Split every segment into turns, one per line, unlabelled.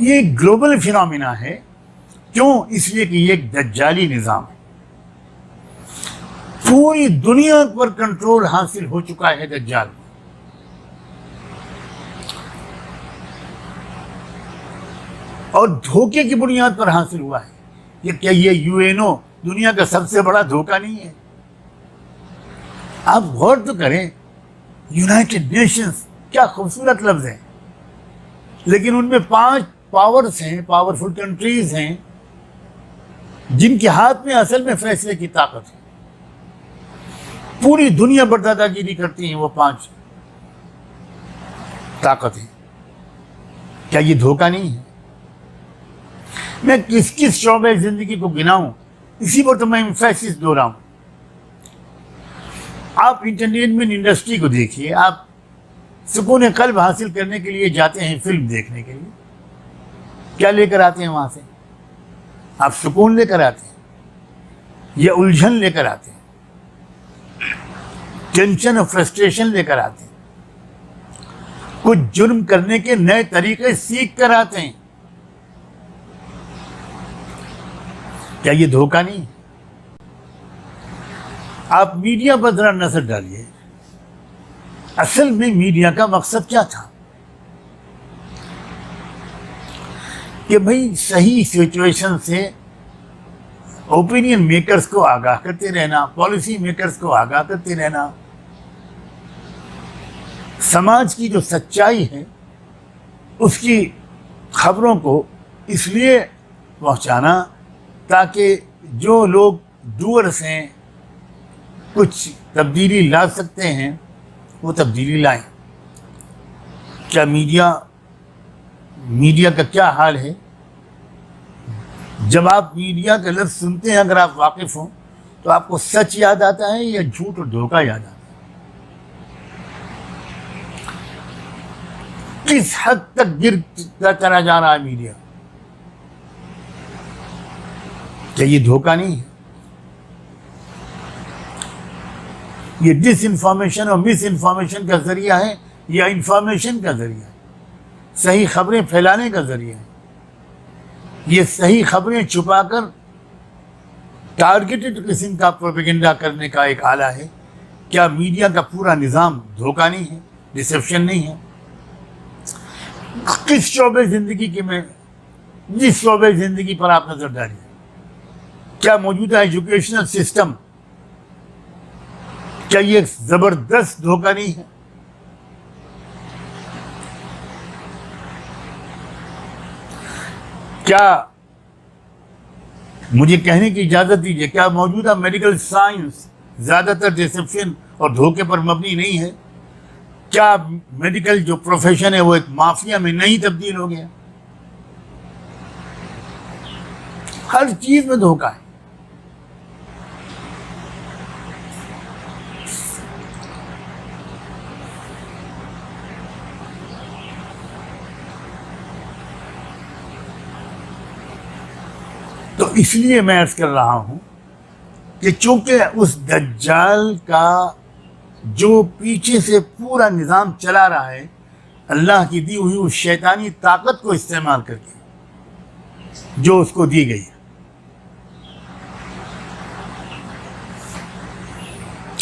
یہ global phenomena ہے. کیوں؟ اس لیے کہ یہ ایک دجالی نظام ہے. پوری دنیا پر کنٹرول حاصل ہو چکا ہے دجال. اور دھوکے کی بنیاد پر حاصل ہوا ہے. یہ کیا یہ UNO دنیا کا سب سے بڑا دھوکہ نہیں ہے؟ آپ غور تو کریں. یونائٹڈ نیشنز کیا خوبصورت لفظ ہے، لیکن ان میں 5 پاورز ہیں، پاورفل کنٹریز ہیں، جن کے ہاتھ میں اصل میں فیصلے کی طاقت ہے. پوری دنیا پر دادا گیری کرتی ہیں وہ 5 طاقتیں. کیا یہ دھوکہ نہیں ہے؟ میں کس کس شعبے زندگی کو گناؤں، اسی پر تو میں ایمفیسس دو رہا ہوں. آپ انٹرٹینمنٹ انڈسٹری کو دیکھیے. آپ سکون قلب حاصل کرنے کے لیے جاتے ہیں فلم دیکھنے کے لیے. کیا لے کر آتے ہیں وہاں سے؟ آپ سکون لے کر آتے ہیں یا الجھن لے کر آتے ہیں، ٹینشن اور فرسٹریشن لے کر آتے ہیں، کچھ جرم کرنے کے نئے طریقے سیکھ کر آتے ہیں؟ کیا یہ دھوکہ نہیں؟ آپ میڈیا پر ذرا نظر ڈالیے. اصل میں میڈیا کا مقصد کیا تھا؟ کہ بھئی صحیح سچویشن سے اوپینین میکرز کو آگاہ کرتے رہنا، پالیسی میکرز کو آگاہ کرتے رہنا، سماج کی جو سچائی ہے اس کی خبروں کو اس لیے پہنچانا تاکہ جو لوگ ڈوئرس ہیں، کچھ تبدیلی لا سکتے ہیں، وہ تبدیلی لائیں. کیا میڈیا کا کیا حال ہے؟ جب آپ میڈیا کا لفظ سنتے ہیں، اگر آپ واقف ہوں، تو آپ کو سچ یاد آتا ہے یا جھوٹ اور دھوکہ یاد آتا ہے؟ کس حد تک گرتا چلا جا رہا ہے میڈیا؟ کیا یہ دھوکہ نہیں ہے؟ یہ ڈس انفارمیشن اور مس انفارمیشن کا ذریعہ ہے یا انفارمیشن کا ذریعہ ہے؟ صحیح خبریں پھیلانے کا ذریعہ ہے. یہ صحیح خبریں چھپا کر ٹارگیٹڈ قسم کا پروپیگنڈا کرنے کا ایک آلہ ہے. کیا میڈیا کا پورا نظام دھوکہ نہیں ہے، ڈسیپشن نہیں ہے؟ کس شعبے زندگی کے میں جس شعبے زندگی پر آپ نظر ڈالیے، کیا موجودہ ایجوکیشنل سسٹم، کیا یہ ایک زبردست دھوکہ نہیں ہے؟ کیا مجھے کہنے کی اجازت دیجیے، کیا موجودہ میڈیکل سائنس زیادہ تر ڈسیپشن اور دھوکے پر مبنی نہیں ہے؟ کیا میڈیکل جو پروفیشن ہے وہ ایک مافیا میں نہیں تبدیل ہو گیا؟ ہر چیز میں دھوکہ ہے. تو اس لیے میں عرض کر رہا ہوں کہ چونکہ اس دجال کا جو پیچھے سے پورا نظام چلا رہا ہے، اللہ کی دی ہوئی اس شیطانی طاقت کو استعمال کر کے جو اس کو دی گئی ہے.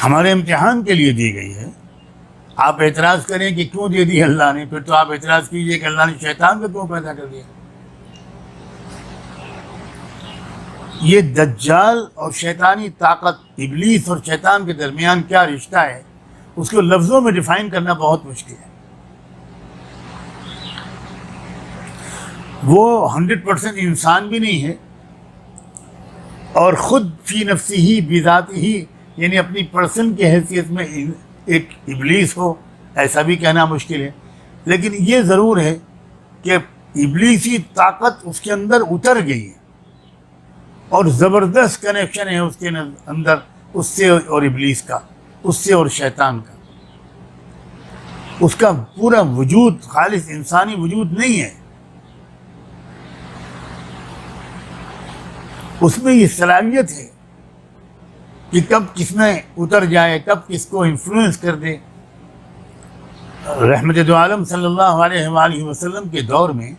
ہمارے امتحان کے لیے دی گئی ہے. آپ اعتراض کریں کہ کیوں دے دی اللہ نے، پھر تو آپ اعتراض کیجئے کہ اللہ نے شیطان کو کیوں پیدا کر دیا. یہ دجال اور شیطانی طاقت، ابلیس اور شیطان کے درمیان کیا رشتہ ہے، اس کو لفظوں میں ڈیفائن کرنا بہت مشکل ہے. وہ 100% انسان بھی نہیں ہے، اور خود فی نفسی ہی بذاتی ہی، یعنی اپنی پرسن کی حیثیت میں ایک ابلیس ہو، ایسا بھی کہنا مشکل ہے. لیکن یہ ضرور ہے کہ ابلیسی طاقت اس کے اندر اتر گئی ہے، اور زبردست کنیکشن ہے اس کے اندر اس سے اور ابلیس کا، اس سے اور شیطان کا. اس کا پورا وجود خالص انسانی وجود نہیں ہے. اس میں یہ صلاحیت ہے کہ کب کس میں اتر جائے، کب کس کو انفلوئنس کر دے. رحمت دو عالم صلی اللہ علیہ وآلہ وسلم کے دور میں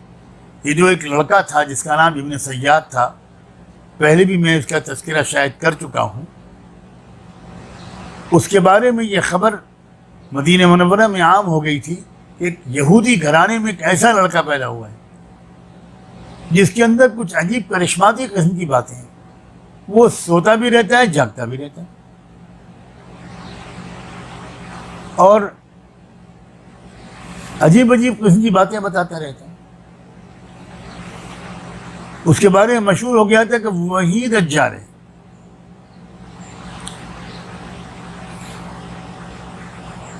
یہ جو ایک لڑکا تھا جس کا نام ابن سیاد تھا، پہلے بھی میں اس کا تذکرہ شاید کر چکا ہوں، اس کے بارے میں یہ خبر مدینہ منورہ میں عام ہو گئی تھی کہ ایک یہودی گھرانے میں ایک ایسا لڑکا پیدا ہوا ہے جس کے اندر کچھ عجیب کرشماتی قسم کی باتیں ہیں، وہ سوتا بھی رہتا ہے، جاگتا بھی رہتا ہے، اور عجیب عجیب قسم کی باتیں بتاتا رہتا ہے۔ اس کے بارے میں مشہور ہو گیا تھا کہ وہی دجال ہے۔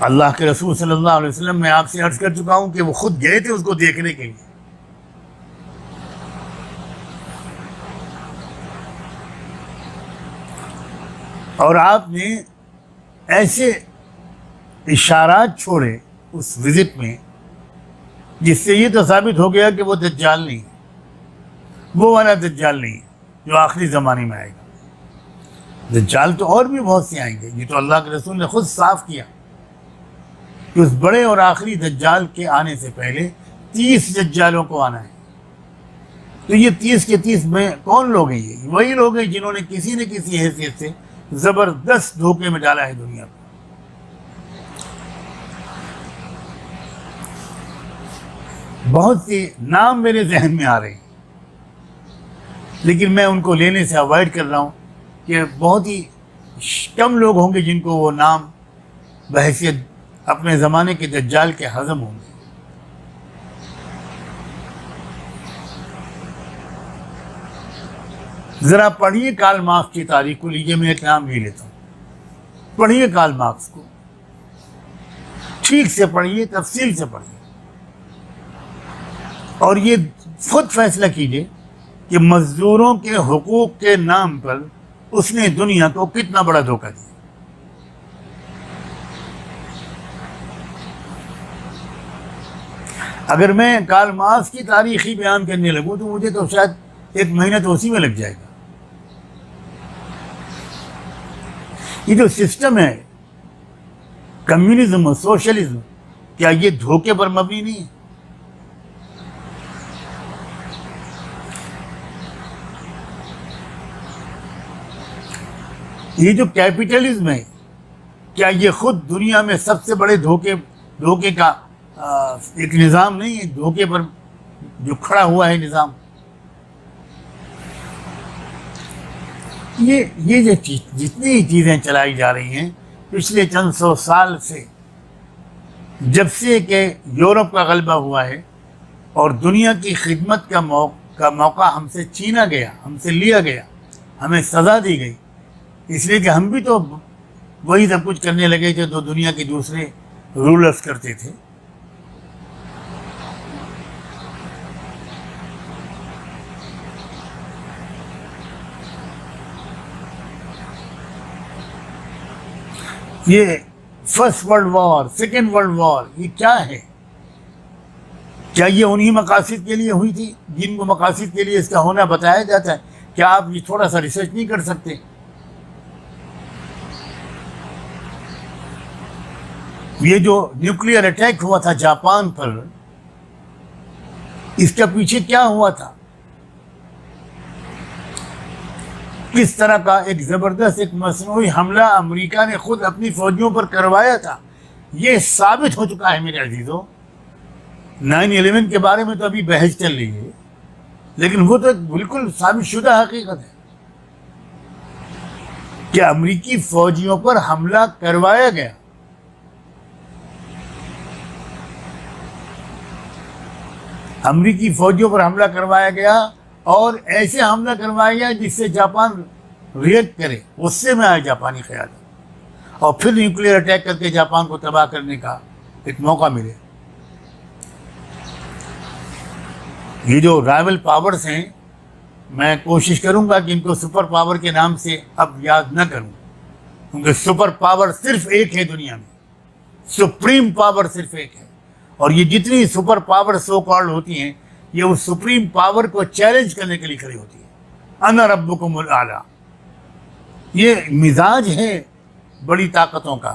اللہ کے رسول صلی اللہ علیہ وسلم، میں آپ سے عرض کر چکا ہوں کہ وہ خود گئے تھے اس کو دیکھنے کے لیے۔ اور آپ نے ایسے اشارات چھوڑے اس وزٹ میں جس سے یہ تو ثابت ہو گیا کہ وہ دجال نہیں ہے، وہ والا دجال نہیں ہے جو آخری زمانے میں آئے گا۔ دجال تو اور بھی بہت سے آئیں گے، یہ تو اللہ کے رسول نے خود صاف کیا کہ اس بڑے اور آخری دجال کے آنے سے پہلے 30 دجالوں کو آنا ہے۔ تو یہ 30 کے 30 میں کون لوگ ہیں؟ یہ وہی لوگ ہیں جنہوں نے کسی نہ کسی حیثیت سے زبردست دھوکے میں ڈالا ہے دنیا کو۔ بہت سے نام میرے ذہن میں آ رہے ہیں، لیکن میں ان کو لینے سے اوائڈ کر رہا ہوں کہ بہت ہی کم لوگ ہوں گے جن کو وہ نام بحیثیت اپنے زمانے کے دجال کے ہضم ہوں گے۔ ذرا پڑھیے کارل مارکس کی تاریخ کو، لیجیے میں ایک نام لے لیتا ہوں، پڑھیے کارل مارکس کو، ٹھیک سے پڑھیے، تفصیل سے پڑھیے، اور یہ خود فیصلہ کیجیے کہ مزدوروں کے حقوق کے نام پر اس نے دنیا کو کتنا بڑا دھوکہ دیا۔ اگر میں کارل مارکس کی تاریخ ہی بیان کرنے لگوں تو مجھے تو شاید 1 مہینہ تو اسی میں لگ جائے گا۔ یہ جو سسٹم ہے کمیونزم اور سوشلزم، کیا یہ دھوکے پر مبنی نہیں ہے؟ یہ جو کیپٹلزم ہے، کیا یہ خود دنیا میں سب سے بڑے دھوکے کا ایک نظام نہیں ہے؟ دھوکے پر جو کھڑا ہوا ہے نظام، یہ جو جتنی چیزیں چلائی جا رہی ہیں پچھلے چند سو سال سے، جب سے کہ یورپ کا غلبہ ہوا ہے اور دنیا کی خدمت کا موقع ہم سے چھینا گیا، ہم سے لیا گیا، ہمیں سزا دی گئی، اس لیے کہ ہم بھی تو وہی سب کچھ کرنے لگے تھے جو دنیا کے دوسرے رولرز کرتے تھے۔ یہ first world war, second world war, یہ کیا ہے؟ کیا یہ انہی مقاصد کے لیے ہوئی تھی جن کو مقاصد کے لیے اس کا ہونا بتایا جاتا ہے؟ کیا آپ یہ تھوڑا سا ریسرچ نہیں کر سکتے؟ یہ جو نیوکلیئر اٹیک ہوا تھا جاپان پر، اس کے پیچھے کیا ہوا تھا؟ کس طرح کا ایک زبردست ایک مصنوعی حملہ امریکہ نے خود اپنی فوجیوں پر کروایا تھا؟ یہ ثابت ہو چکا ہے میرے عزیزوں۔ 9/11 کے بارے میں تو ابھی بحث چل رہی ہے، لیکن وہ تو ایک بالکل ثابت شدہ حقیقت ہے کہ امریکی فوجیوں پر حملہ کروایا گیا۔ امریکی فوجیوں پر حملہ کروایا گیا، اور ایسے حملہ کروایا گیا جس سے جاپان ریئیکٹ کرے، غصے میں آئے جاپانی قیادت، اور پھر نیوکلیئر اٹیک کر کے جاپان کو تباہ کرنے کا ایک موقع ملے۔ یہ جو رائیول پاورز ہیں، میں کوشش کروں گا کہ ان کو سپر پاور کے نام سے اب یاد نہ کروں، کیونکہ سپر پاور صرف ایک ہے دنیا میں، سپریم پاور صرف ایک ہے، اور یہ جتنی سپر پاور سو کالڈ ہوتی ہیں، یہ اس سپریم پاور کو چیلنج کرنے کے لیے کھڑی ہوتی ہے۔ انا ربکم الاعلی، یہ مزاج ہے بڑی طاقتوں کا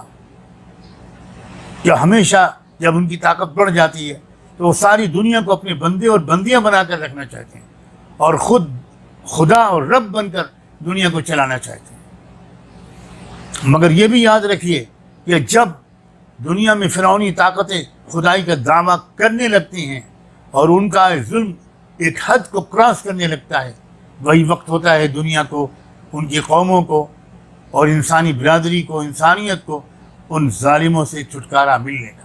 کہ ہمیشہ جب ان کی طاقت بڑھ جاتی ہے تو وہ ساری دنیا کو اپنے بندے اور بندیاں بنا کر رکھنا چاہتے ہیں اور خود خدا اور رب بن کر دنیا کو چلانا چاہتے ہیں۔ مگر یہ بھی یاد رکھیے کہ جب دنیا میں فرعونی طاقتیں خدائی کا دعویٰ کرنے لگتی ہیں اور ان کا ظلم ایک حد کو کراس کرنے لگتا ہے، وہی وقت ہوتا ہے دنیا کو، ان کی قوموں کو اور انسانی برادری کو، انسانیت کو ان ظالموں سے چھٹکارا ملنے کا۔